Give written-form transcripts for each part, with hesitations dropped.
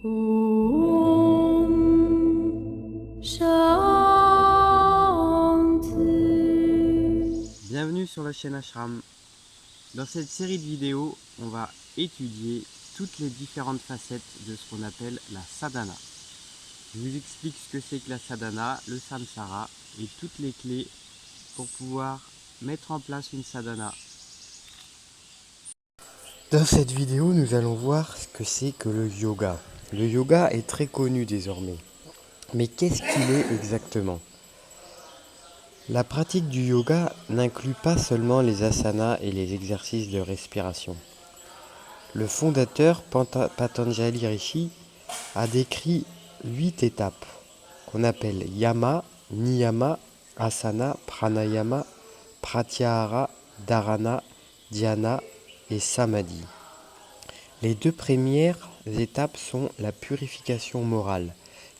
Om Shanti. Bienvenue sur la chaîne Ashram. Dans cette série de vidéos, on va étudier toutes les différentes facettes de ce qu'on appelle la sadhana. Je vous explique ce que c'est que la sadhana, le samsara et toutes les clés pour pouvoir mettre en place une sadhana. Dans cette vidéo, nous allons voir ce que c'est que le yoga. Le yoga est très connu désormais. Mais qu'est-ce qu'il est exactement ? La pratique du yoga n'inclut pas seulement les asanas et les exercices de respiration. Le fondateur Patanjali Rishi a décrit 8 étapes qu'on appelle yama, niyama, asana, pranayama, pratyahara, dharana, dhyana et samadhi. Les 2 premières étapes sont la purification morale,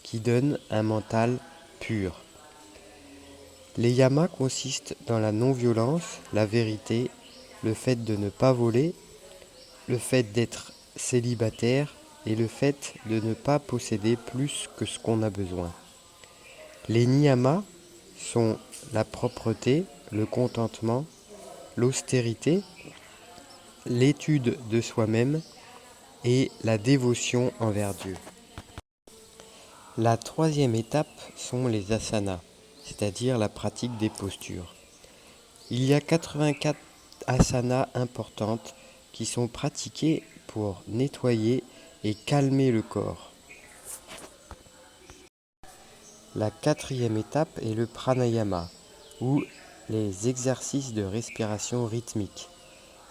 qui donne un mental pur. Les yamas consistent dans la non-violence, la vérité, le fait de ne pas voler, le fait d'être célibataire et le fait de ne pas posséder plus que ce qu'on a besoin. Les niyamas sont la propreté, le contentement, l'austérité, l'étude de soi-même et la dévotion envers Dieu. La 3e étape sont les asanas, c'est-à-dire la pratique des postures. Il y a 84 asanas importantes qui sont pratiquées pour nettoyer et calmer le corps. La 4e étape est le pranayama, ou les exercices de respiration rythmique,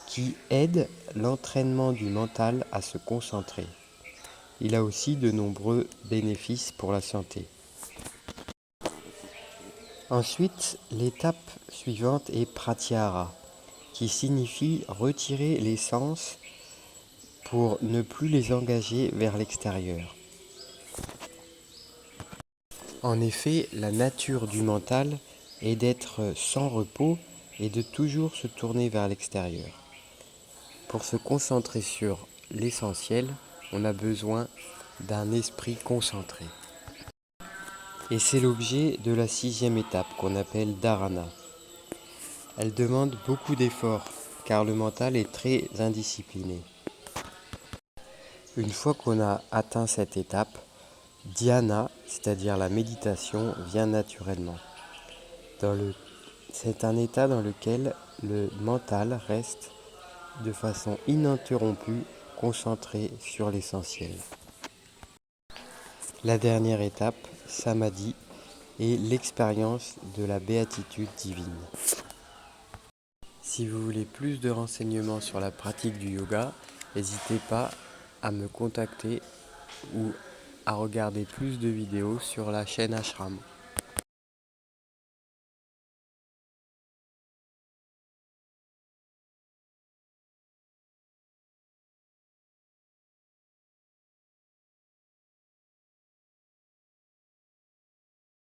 qui aident l'entraînement du mental à se concentrer. Il a aussi de nombreux bénéfices pour la santé. Ensuite, l'étape suivante est pratyahara, qui signifie retirer les sens pour ne plus les engager vers l'extérieur. En effet, la nature du mental est d'être sans repos et de toujours se tourner vers l'extérieur. Pour se concentrer sur l'essentiel, on a besoin d'un esprit concentré. Et c'est l'objet de la 6e étape qu'on appelle dharana. Elle demande beaucoup d'efforts car le mental est très indiscipliné. Une fois qu'on a atteint cette étape, dhyana, c'est-à-dire la méditation, vient naturellement. C'est un état dans lequel le mental reste de façon ininterrompue concentré sur l'essentiel. La dernière étape, samadhi, est l'expérience de la béatitude divine. Si vous voulez plus de renseignements sur la pratique du yoga, n'hésitez pas à me contacter ou à regarder plus de vidéos sur la chaîne Ashram.